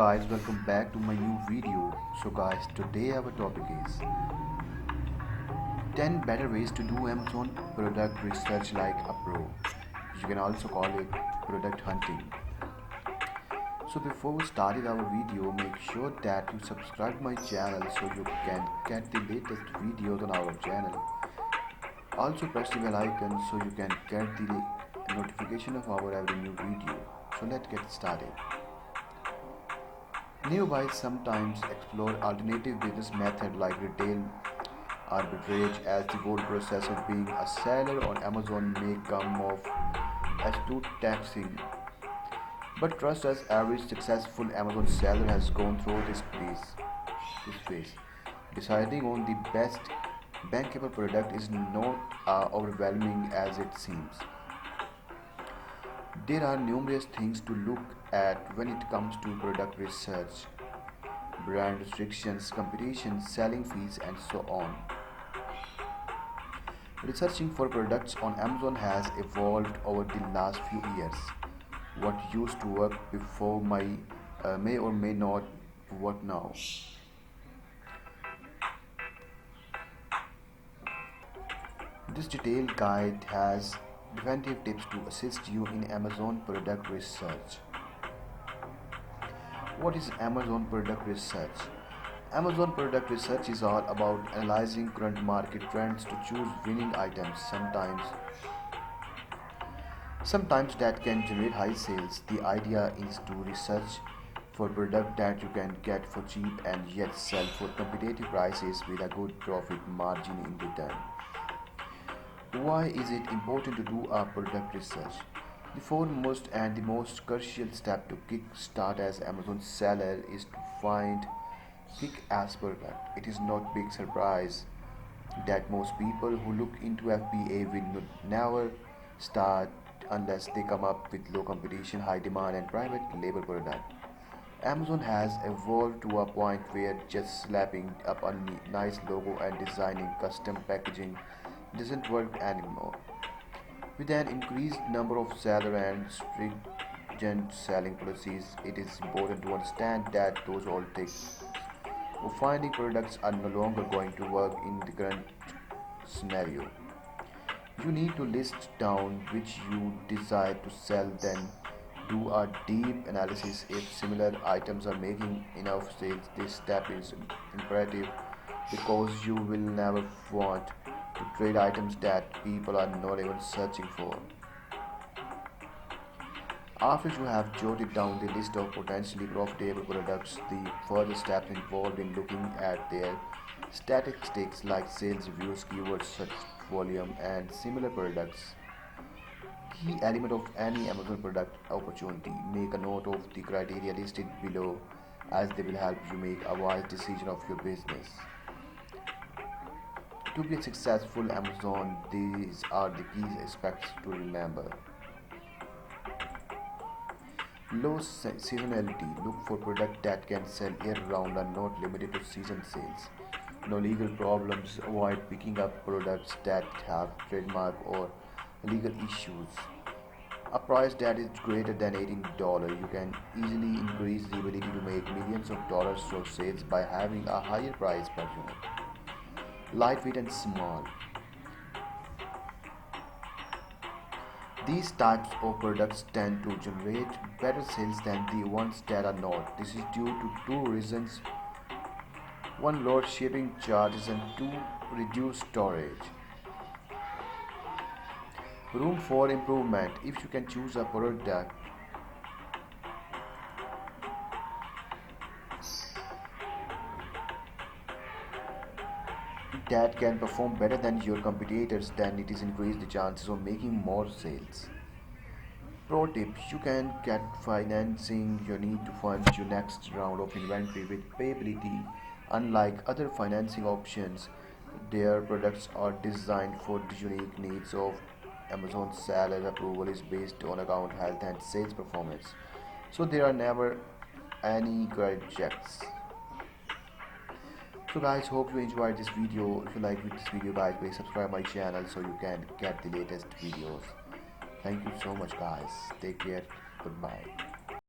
guys, welcome back to my new video. So guys, today our topic is 10 better ways to do Amazon product research like a pro. You can also call it product hunting. So before we started our video, make sure that you subscribe my channel so you can get the latest videos on our channel. Also press the bell icon so you can get the notification of our every new video. So let's get started. New buyers sometimes explore alternative business methods like retail arbitrage, as the whole process of being a seller on Amazon may come off as too taxing. But trust us, every successful Amazon seller has gone through this phase. Deciding on the best bankable product is not overwhelming as it seems. There are numerous things to look at when it comes to product research: brand restrictions, competition, selling fees, and so on. Researching for products on Amazon has evolved over the last few years. What used to work before may or may not work now. This detailed guide has preventive tips to assist you in Amazon product research. What is Amazon product research? Amazon product research is all about analyzing current market trends to choose winning items. Sometimes that can generate high sales. The idea is to research for product that you can get for cheap and yet sell for competitive prices with a good profit margin in return. Why is it important to do a product research? The foremost and the most crucial step to kick start as Amazon seller is to find kick-ass product. It is not big surprise that most people who look into FBA will never start unless they come up with low competition, high demand, and private label product. Amazon has evolved to a point where just slapping up a nice logo and designing custom packaging doesn't work anymore. With an increased number of seller and stringent selling policies, it is important to understand that those all tricks for finding products are no longer going to work in the current scenario. You need to list down which you desire to sell, then do a deep analysis. If similar items are making enough sales, this step is imperative because you will never want to trade items that people are not even searching for. After you have jotted down the list of potentially profitable products, the further steps involved in looking at their statistics like sales reviews, keyword search volume, and similar products. Key element of any Amazon product opportunity. Make a note of the criteria listed below as they will help you make a wise decision of your business. To be a successful Amazon, these are the key aspects to remember. Low seasonality. Look for products that can sell year round and not limited to season sales. No legal problems. Avoid picking up products that have trademark or legal issues. A price that is greater than $18. You can easily increase the ability to make millions of dollars of sales by having a higher price per unit. Lightweight and small. These types of products tend to generate better sales than the ones that are not. This is due to two reasons: one, lower shipping charges, and two, reduced storage. Room for improvement. If you can choose a product that can perform better than your competitors, then it is increase the chances of making more sales. Pro tip: you can get financing. You need to fund your next round of inventory with payability. Unlike other financing options, their products are designed for the unique needs of Amazon seller. Approval is based on account health and sales performance. So there are never any credit checks. So guys, hope you enjoyed this video. If you like this video guys, please subscribe my channel so you can get the latest videos. Thank you so much guys. Take care. Goodbye.